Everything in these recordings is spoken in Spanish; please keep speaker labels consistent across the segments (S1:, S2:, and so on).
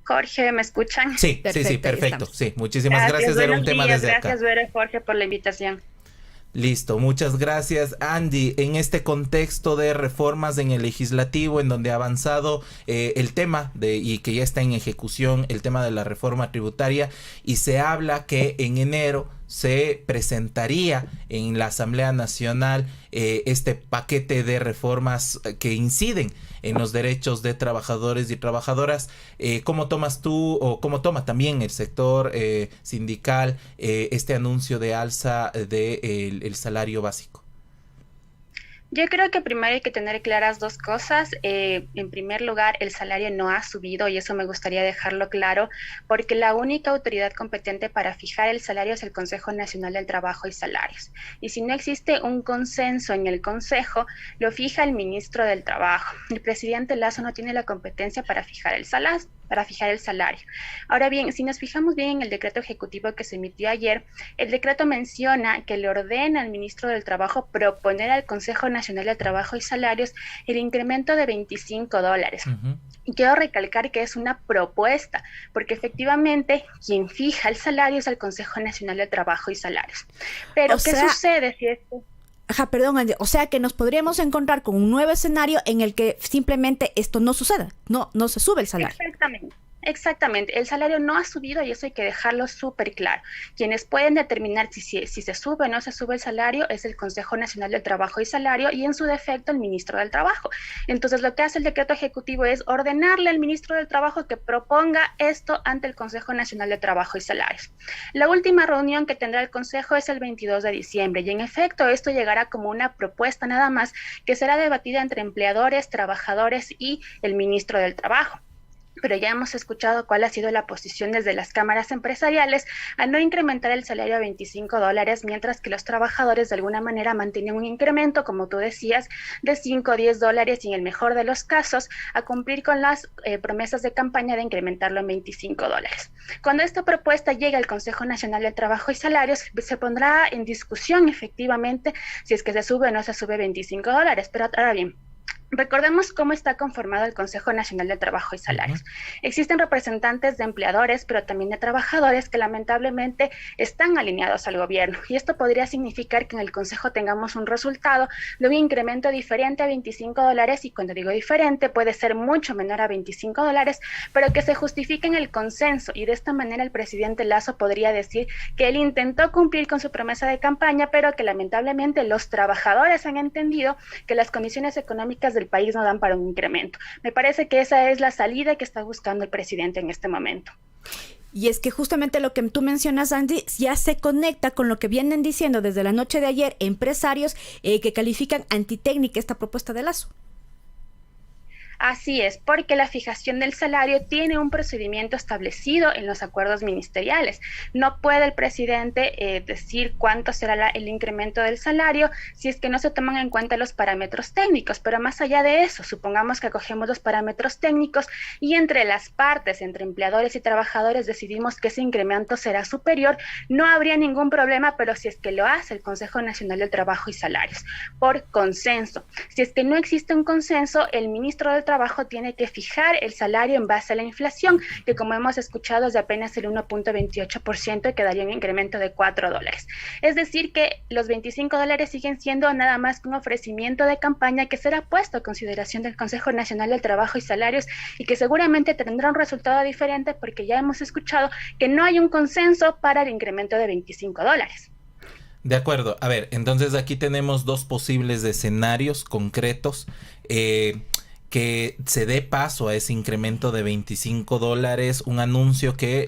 S1: Jorge, ¿me escuchan?
S2: Sí, sí, sí, perfecto. Sí, muchísimas gracias. Era un tema
S1: Buenos días,
S2: desde acá.
S1: gracias, Vera y Jorge, por la invitación.
S2: Listo, muchas gracias, Andy. En este contexto de reformas en el legislativo, en donde ha avanzado el tema y que ya está en ejecución, el tema de la reforma tributaria, y se habla que en enero se presentaría en la Asamblea Nacional este paquete de reformas que inciden en los derechos de trabajadores y trabajadoras. ¿Cómo tomas tú o cómo toma también el sector sindical este anuncio de alza de el salario básico?
S1: Yo creo que primero hay que tener claras dos cosas. En primer lugar, el salario no ha subido y eso me gustaría dejarlo claro, porque la única autoridad competente para fijar el salario es el Consejo Nacional del Trabajo y Salarios. Y si no existe un consenso en el Consejo, lo fija el ministro del Trabajo. El presidente Lasso no tiene la competencia para fijar el salario. Ahora bien, si nos fijamos bien en el decreto ejecutivo que se emitió ayer, el decreto menciona que le ordena al ministro del Trabajo proponer al Consejo Nacional de Trabajo y Salarios el incremento de $25.
S2: Uh-huh.
S1: Y quiero recalcar que es una propuesta, porque efectivamente quien fija el salario es el Consejo Nacional de Trabajo y Salarios. Pero, ¿qué sucede si esto?
S3: Ajá, perdón, Andy. O sea que nos podríamos encontrar con un nuevo escenario en el que simplemente esto no suceda, no se sube el salario.
S1: Exactamente. El salario no ha subido y eso hay que dejarlo súper claro. Quienes pueden determinar si se sube o no se sube el salario es el Consejo Nacional del Trabajo y Salario y en su defecto el ministro del Trabajo. Entonces lo que hace el decreto ejecutivo es ordenarle al ministro del Trabajo que proponga esto ante el Consejo Nacional de Trabajo y Salarios. La última reunión que tendrá el Consejo es el 22 de diciembre y en efecto esto llegará como una propuesta nada más que será debatida entre empleadores, trabajadores y el ministro del Trabajo. Pero ya hemos escuchado cuál ha sido la posición desde las cámaras empresariales a no incrementar el salario a $25, mientras que los trabajadores de alguna manera mantienen un incremento, como tú decías, de $5 o $10 y en el mejor de los casos a cumplir con las promesas de campaña de incrementarlo en $25. Cuando esta propuesta llegue al Consejo Nacional del Trabajo y Salarios, se pondrá en discusión efectivamente si es que se sube o no se sube $25. Pero ahora bien, recordemos cómo está conformado el Consejo Nacional de Trabajo y Salarios. Existen representantes de empleadores, pero también de trabajadores que lamentablemente están alineados al gobierno. Y esto podría significar que en el Consejo tengamos un resultado de un incremento diferente a $25. Y cuando digo diferente, puede ser mucho menor a $25, pero que se justifique en el consenso. Y de esta manera el presidente Lasso podría decir que él intentó cumplir con su promesa de campaña, pero que lamentablemente los trabajadores han entendido que las condiciones económicas del país no dan para un incremento. Me parece que esa es la salida que está buscando el presidente en este momento.
S3: Y es que justamente lo que tú mencionas, Andy, ya se conecta con lo que vienen diciendo desde la noche de ayer empresarios que califican antitécnica esta propuesta de Lasso.
S1: Así es, porque la fijación del salario tiene un procedimiento establecido en los acuerdos ministeriales. No puede el presidente decir cuánto será el incremento del salario si es que no se toman en cuenta los parámetros técnicos, pero más allá de eso, supongamos que acogemos los parámetros técnicos y entre las partes, entre empleadores y trabajadores, decidimos que ese incremento será superior, no habría ningún problema, pero si es que lo hace el Consejo Nacional del Trabajo y Salarios, por consenso. Si es que no existe un consenso, el ministro del Trabajo tiene que fijar el salario en base a la inflación, que como hemos escuchado es de apenas el 1.28% y que daría un incremento de $4. Es decir que los $25 siguen siendo nada más que un ofrecimiento de campaña que será puesto a consideración del Consejo Nacional del Trabajo y Salarios y que seguramente tendrá un resultado diferente porque ya hemos escuchado que no hay un consenso para el incremento de $25.
S2: De acuerdo. A ver, entonces aquí tenemos dos posibles escenarios concretos. Que se dé paso a ese incremento de $25, un anuncio que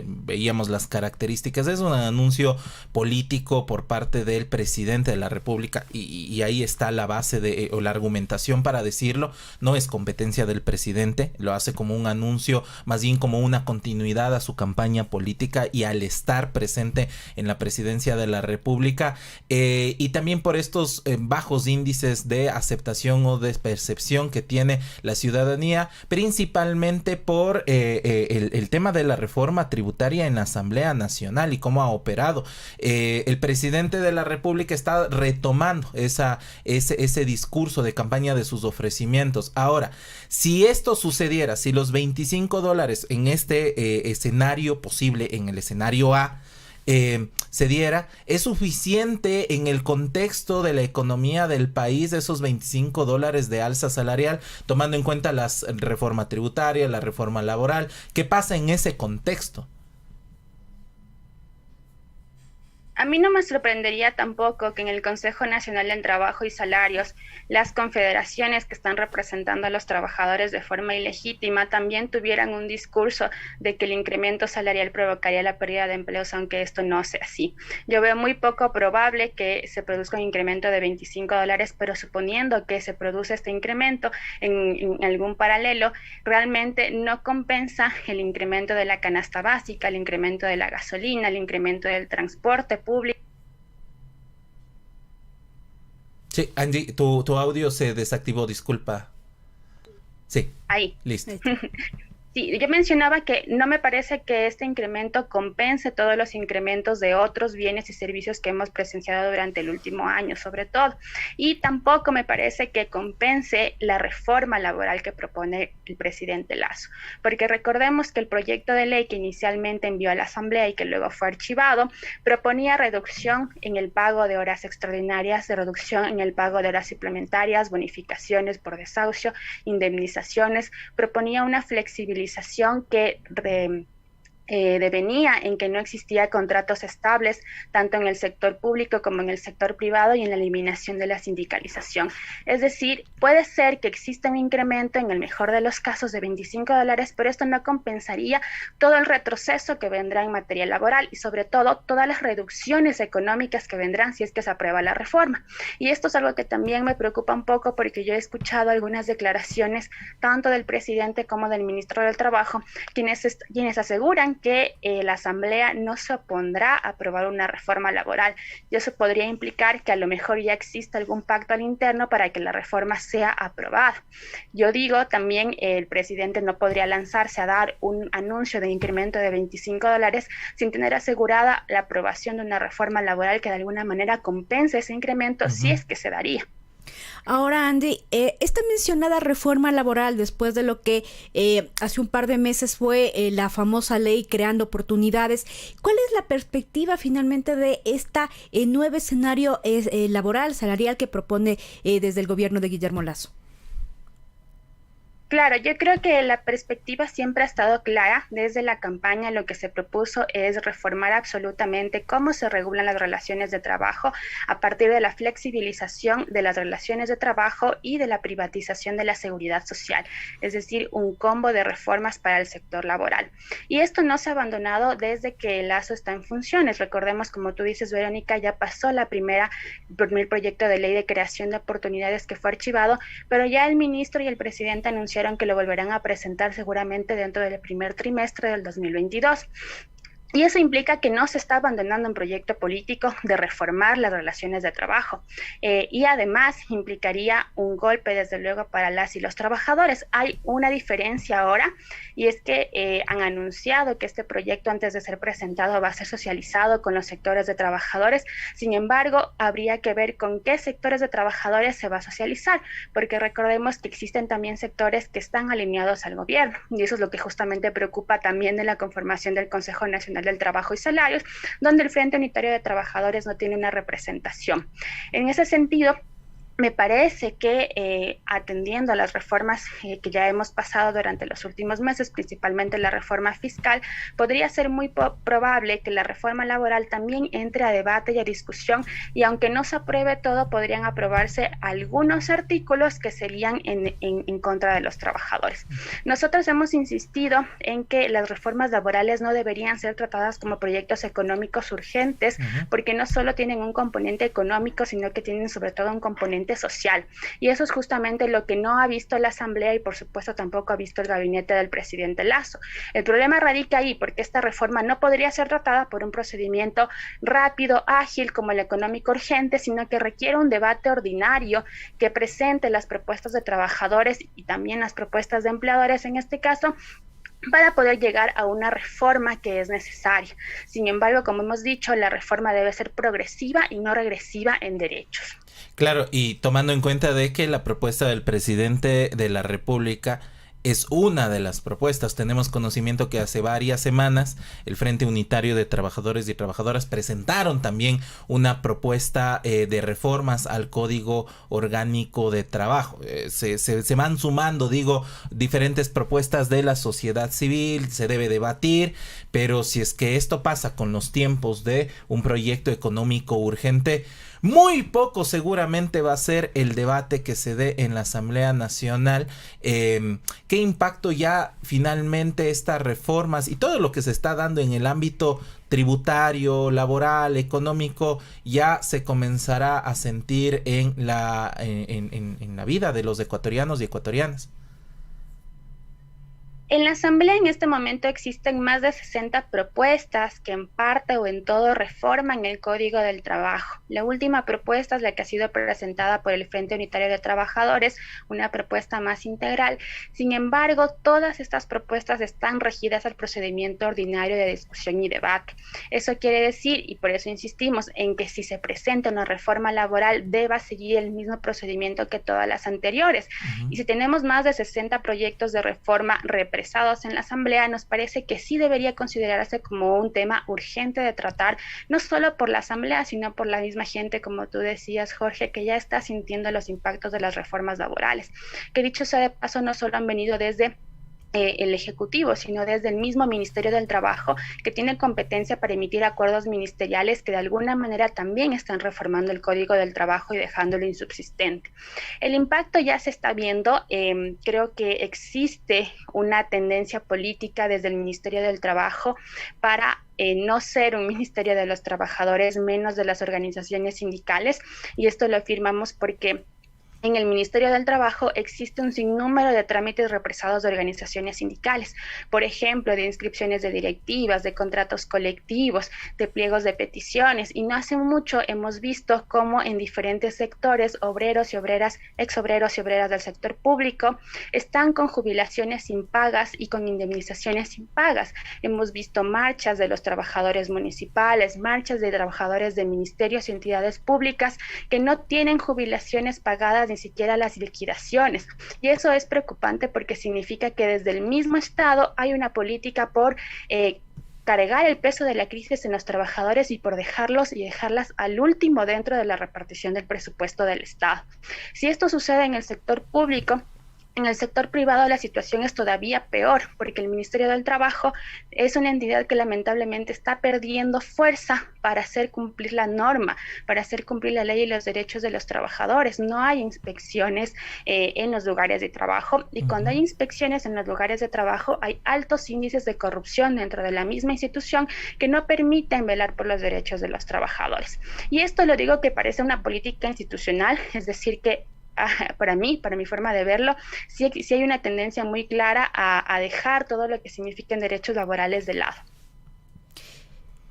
S2: veíamos las características, es un anuncio político por parte del presidente de la República y ahí está la base o la argumentación para decirlo. No es competencia del presidente, lo hace como un anuncio, más bien como una continuidad a su campaña política y al estar presente en la presidencia de la República y también por estos bajos índices de aceptación o de percepción percepción que tiene la ciudadanía, principalmente por el tema de la reforma tributaria en la Asamblea Nacional y cómo ha operado. El presidente de la República está retomando ese discurso de campaña de sus ofrecimientos. Ahora, si esto sucediera, si los $25 en este escenario posible, en el escenario A, se diera, ¿es suficiente en el contexto de la economía del país esos $25 de alza salarial, tomando en cuenta la reforma tributaria, la reforma laboral? ¿Qué pasa en ese contexto?
S1: A mí no me sorprendería tampoco que en el Consejo Nacional del Trabajo y Salarios, las confederaciones que están representando a los trabajadores de forma ilegítima también tuvieran un discurso de que el incremento salarial provocaría la pérdida de empleos, aunque esto no sea así. Yo veo muy poco probable que se produzca un incremento de $25, pero suponiendo que se produce este incremento en algún paralelo, realmente no compensa el incremento de la canasta básica, el incremento de la gasolina, el incremento del transporte público.
S2: Sí, Angie, tu audio se desactivó, disculpa. Sí.
S1: Ahí.
S2: Listo.
S1: Sí, yo mencionaba que no me parece que este incremento compense todos los incrementos de otros bienes y servicios que hemos presenciado durante el último año, sobre todo. Y tampoco me parece que compense la reforma laboral que propone el presidente Lasso. Porque recordemos que el proyecto de ley que inicialmente envió a la Asamblea y que luego fue archivado, proponía reducción en el pago de horas extraordinarias, de reducción en el pago de horas suplementarias, bonificaciones por desahucio, indemnizaciones, proponía una flexibilización que devenía en que no existía contratos estables tanto en el sector público como en el sector privado y en la eliminación de la sindicalización. Es decir, puede ser que exista un incremento en el mejor de los casos de $25, pero esto no compensaría todo el retroceso que vendrá en materia laboral y sobre todo todas las reducciones económicas que vendrán si es que se aprueba la reforma. Y esto es algo que también me preocupa un poco porque yo he escuchado algunas declaraciones tanto del presidente como del ministro del Trabajo, quienes aseguran que la Asamblea no se opondrá a aprobar una reforma laboral. Y eso podría implicar que a lo mejor ya exista algún pacto al interno para que la reforma sea aprobada. Yo digo también el presidente no podría lanzarse a dar un anuncio de incremento de $25 sin tener asegurada la aprobación de una reforma laboral que de alguna manera compense ese incremento si es que se daría.
S3: Ahora, Andy, esta mencionada reforma laboral, después de lo que hace un par de meses fue la famosa ley creando oportunidades, ¿cuál es la perspectiva finalmente de esta nuevo escenario laboral, salarial que propone desde el gobierno de Guillermo Lasso?
S1: Claro, yo creo que la perspectiva siempre ha estado clara. Desde la campaña lo que se propuso es reformar absolutamente cómo se regulan las relaciones de trabajo a partir de la flexibilización de las relaciones de trabajo y de la privatización de la seguridad social, es decir, un combo de reformas para el sector laboral. Y esto no se ha abandonado desde que el Lasso está en funciones. Recordemos, como tú dices, Verónica, ya pasó el primer proyecto de ley de creación de oportunidades que fue archivado, pero ya el ministro y el presidente anunciaron que lo volverán a presentar seguramente dentro del primer trimestre del 2022. Y eso implica que no se está abandonando un proyecto político de reformar las relaciones de trabajo. Y además implicaría un golpe, desde luego, para las y los trabajadores. Hay una diferencia ahora, y es que han anunciado que este proyecto, antes de ser presentado, va a ser socializado con los sectores de trabajadores. Sin embargo, habría que ver con qué sectores de trabajadores se va a socializar, porque recordemos que existen también sectores que están alineados al gobierno, y eso es lo que justamente preocupa también de la conformación del Consejo Nacional del Trabajo y Salarios, donde el Frente Unitario de Trabajadores no tiene una representación. En ese sentido, me parece que atendiendo a las reformas que ya hemos pasado durante los últimos meses, principalmente la reforma fiscal, podría ser muy probable que la reforma laboral también entre a debate y a discusión, y aunque no se apruebe todo, podrían aprobarse algunos artículos que serían en contra de los trabajadores. Nosotros hemos insistido en que las reformas laborales no deberían ser tratadas como proyectos económicos urgentes, porque no solo tienen un componente económico, sino que tienen sobre todo un componente ambiente social. Y eso es justamente lo que no ha visto la Asamblea y por supuesto tampoco ha visto el gabinete del presidente Lasso. El problema radica ahí porque esta reforma no podría ser tratada por un procedimiento rápido, ágil como el económico urgente, sino que requiere un debate ordinario que presente las propuestas de trabajadores y también las propuestas de empleadores en este caso, para poder llegar a una reforma que es necesaria. Sin embargo, como hemos dicho, la reforma debe ser progresiva y no regresiva en derechos.
S2: Claro, y tomando en cuenta de que la propuesta del presidente de la República es una de las propuestas. Tenemos conocimiento que hace varias semanas el Frente Unitario de Trabajadores y Trabajadoras presentaron también una propuesta de reformas al Código Orgánico de Trabajo. Se van sumando, diferentes propuestas de la sociedad civil, se debe debatir, pero si es que esto pasa con los tiempos de un proyecto económico urgente, muy poco seguramente va a ser el debate que se dé en la Asamblea Nacional. ¿Qué impacto ya finalmente estas reformas y todo lo que se está dando en el ámbito tributario, laboral, económico, ya se comenzará a sentir en la vida de los ecuatorianos y ecuatorianas?
S1: En la Asamblea en este momento existen más de 60 propuestas que en parte o en todo reforman el Código del Trabajo. La última propuesta es la que ha sido presentada por el Frente Unitario de Trabajadores, una propuesta más integral. Sin embargo, todas estas propuestas están regidas al procedimiento ordinario de discusión y debate. Eso quiere decir, y por eso insistimos, en que si se presenta una reforma laboral deba seguir el mismo procedimiento que todas las anteriores. Y si tenemos más de 60 proyectos de reforma en la Asamblea, nos parece que sí debería considerarse como un tema urgente de tratar, no solo por la Asamblea, sino por la misma gente, como tú decías, Jorge, que ya está sintiendo los impactos de las reformas laborales, que dicho sea de paso, no solo han venido desde el Ejecutivo, sino desde el mismo Ministerio del Trabajo, que tiene competencia para emitir acuerdos ministeriales que de alguna manera también están reformando el Código del Trabajo y dejándolo insubsistente. El impacto ya se está viendo. Creo que existe una tendencia política desde el Ministerio del Trabajo para no ser un ministerio de los trabajadores, menos de las organizaciones sindicales, y esto lo afirmamos porque en el Ministerio del Trabajo existe un sinnúmero de trámites represados de organizaciones sindicales, por ejemplo, de inscripciones de directivas, de contratos colectivos, de pliegos de peticiones, y no hace mucho hemos visto cómo en diferentes sectores, obreros y obreras, exobreros y obreras del sector público, están con jubilaciones impagas y con indemnizaciones impagas. Hemos visto marchas de los trabajadores municipales, marchas de trabajadores de ministerios y entidades públicas que no tienen jubilaciones pagadas, ni siquiera las liquidaciones. Y eso es preocupante porque significa que desde el mismo Estado hay una política por cargar el peso de la crisis en los trabajadores y por dejarlos y dejarlas al último dentro de la repartición del presupuesto del Estado. Si esto sucede en el sector público, en el sector privado la situación es todavía peor, porque el Ministerio del Trabajo es una entidad que lamentablemente está perdiendo fuerza para hacer cumplir la norma, para hacer cumplir la ley y los derechos de los trabajadores. No hay inspecciones en los lugares de trabajo, y cuando hay inspecciones en los lugares de trabajo hay altos índices de corrupción dentro de la misma institución que no permiten velar por los derechos de los trabajadores. Y esto lo digo que parece una política institucional, es decir que para mi forma de verlo, sí hay una tendencia muy clara a dejar todo lo que signifiquen derechos laborales de lado.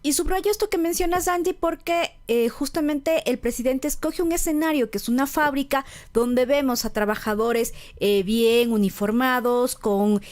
S3: Y subrayo esto que mencionas, Andy, porque justamente el presidente escoge un escenario que es una fábrica donde vemos a trabajadores bien uniformados, con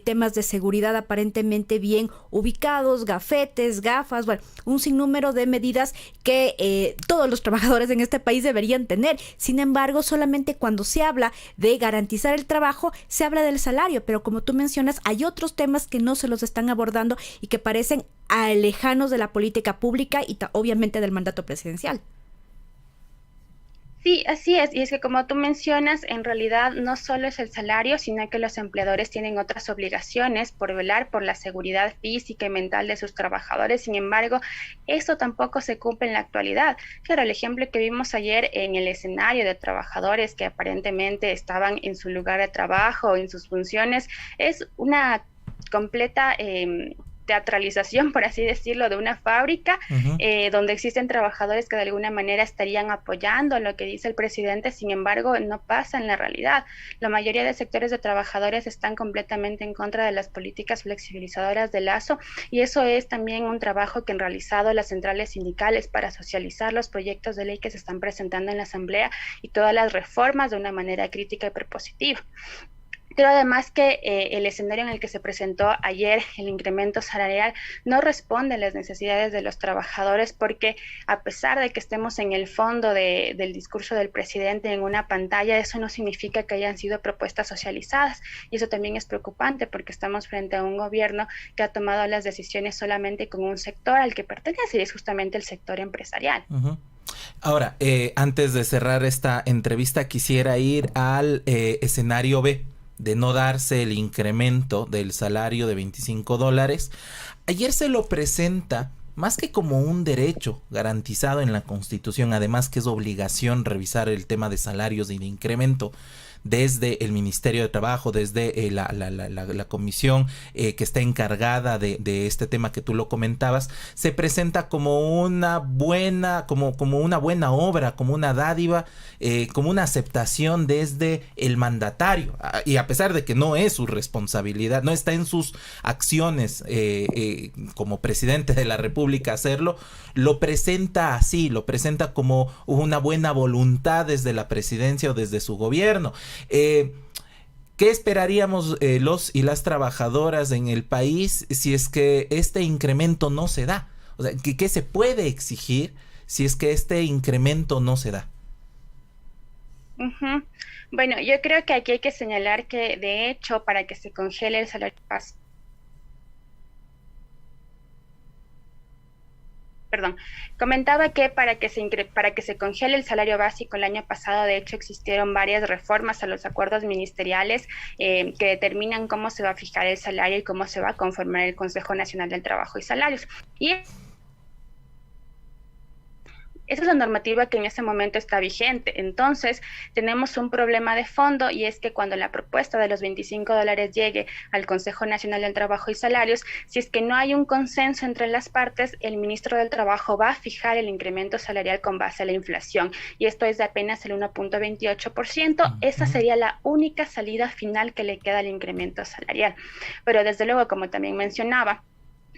S3: temas de seguridad aparentemente bien ubicados, gafetes, gafas, bueno, un sinnúmero de medidas que todos los trabajadores en este país deberían tener. Sin embargo, solamente cuando se habla de garantizar el trabajo, se habla del salario, pero como tú mencionas, hay otros temas que no se los están abordando y que parecen lejanos de la política pública y obviamente del mandato presidencial.
S1: Sí, así es. Y es que como tú mencionas, en realidad no solo es el salario, sino que los empleadores tienen otras obligaciones por velar por la seguridad física y mental de sus trabajadores. Sin embargo, eso tampoco se cumple en la actualidad. Claro, el ejemplo que vimos ayer en el escenario de trabajadores que aparentemente estaban en su lugar de trabajo, en sus funciones, es una completa teatralización, por así decirlo, de una fábrica, donde existen trabajadores que de alguna manera estarían apoyando lo que dice el presidente. Sin embargo, no pasa en la realidad. La mayoría de sectores de trabajadores están completamente en contra de las políticas flexibilizadoras de Lasso, y eso es también un trabajo que han realizado las centrales sindicales para socializar los proyectos de ley que se están presentando en la Asamblea y todas las reformas de una manera crítica y propositiva. Pero además que el escenario en el que se presentó ayer, el incremento salarial, no responde a las necesidades de los trabajadores, porque a pesar de que estemos en el fondo del discurso del presidente en una pantalla, eso no significa que hayan sido propuestas socializadas, y eso también es preocupante porque estamos frente a un gobierno que ha tomado las decisiones solamente con un sector al que pertenece, y es justamente el sector empresarial.
S2: Ahora, antes de cerrar esta entrevista, quisiera ir al escenario B, de no darse el incremento del salario de $25. Ayer se lo presenta más que como un derecho garantizado en la Constitución, además que es obligación revisar el tema de salarios y de incremento desde el Ministerio de Trabajo, desde la comisión que está encargada de este tema que tú lo comentabas, se presenta como una buena, como una buena obra, como una dádiva, como una aceptación desde el mandatario, y a pesar de que no es su responsabilidad, no está en sus acciones como presidente de la República hacerlo, lo presenta así, lo presenta como una buena voluntad desde la presidencia o desde su gobierno. ¿Qué esperaríamos los y las trabajadoras en el país si es que este incremento no se da? O sea, ¿qué se puede exigir si es que este incremento no se da?
S1: Bueno, yo creo que aquí hay que señalar que, de hecho, para que se congele el salario básico, comentaba que para que se congele el salario básico el año pasado, de hecho, existieron varias reformas a los acuerdos ministeriales que determinan cómo se va a fijar el salario y cómo se va a conformar el Consejo Nacional del Trabajo y Salarios. Y esa es la normativa que en ese momento está vigente. Entonces, tenemos un problema de fondo, y es que cuando la propuesta de los $25 llegue al Consejo Nacional del Trabajo y Salarios, si es que no hay un consenso entre las partes, el ministro del Trabajo va a fijar el incremento salarial con base a la inflación, y esto es de apenas el 1.28%. Esa sería la única salida final que le queda al incremento salarial. Pero desde luego, como también mencionaba,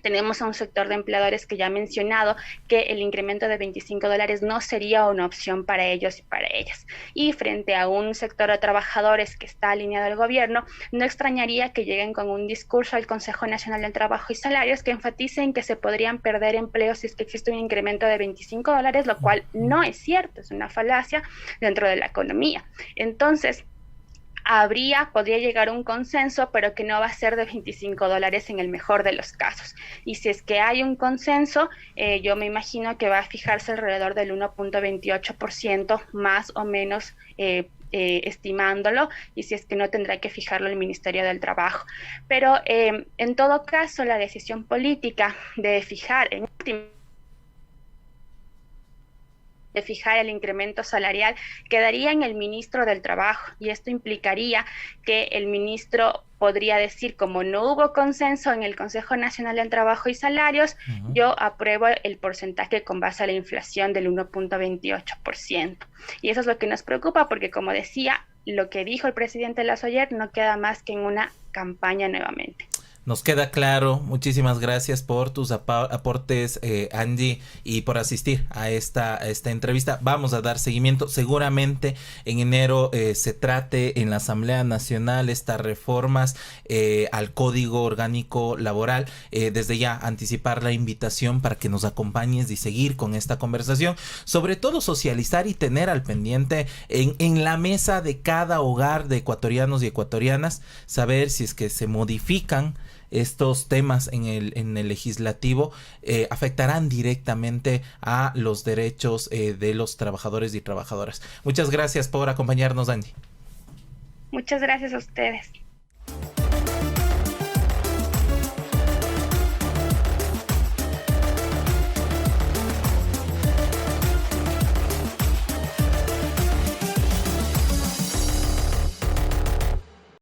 S1: tenemos a un sector de empleadores que ya he mencionado que el incremento de $25 no sería una opción para ellos y para ellas. Y frente a un sector de trabajadores que está alineado al gobierno, no extrañaría que lleguen con un discurso al Consejo Nacional del Trabajo y Salarios que enfaticen que se podrían perder empleos si es que existe un incremento de $25, lo cual no es cierto, es una falacia dentro de la economía. Entonces, podría llegar a un consenso, pero que no va a ser de $25 en el mejor de los casos. Y si es que hay un consenso, yo me imagino que va a fijarse alrededor del 1.28%, más o menos, estimándolo, y si es que no, tendrá que fijarlo el Ministerio del Trabajo. Pero en todo caso, la decisión política de fijar el incremento salarial quedaría en el ministro del Trabajo, y esto implicaría que el ministro podría decir, como no hubo consenso en el Consejo Nacional del Trabajo y Salarios, yo apruebo el porcentaje con base a la inflación del 1.28%. Y eso es lo que nos preocupa, porque, como decía, lo que dijo el presidente Lasso ayer no queda más que en una campaña nuevamente.
S2: Nos queda claro. Muchísimas gracias por tus aportes, Angie, y por asistir a esta entrevista. Vamos a dar seguimiento. Seguramente en enero se trate en la Asamblea Nacional estas reformas al Código Orgánico Laboral. Desde ya anticipar la invitación para que nos acompañes y seguir con esta conversación. Sobre todo socializar y tener al pendiente en la mesa de cada hogar de ecuatorianos y ecuatorianas, saber si es que se modifican estos temas en el legislativo, afectarán directamente a los derechos de los trabajadores y trabajadoras. Muchas gracias por acompañarnos, Angie.
S1: Muchas gracias a ustedes.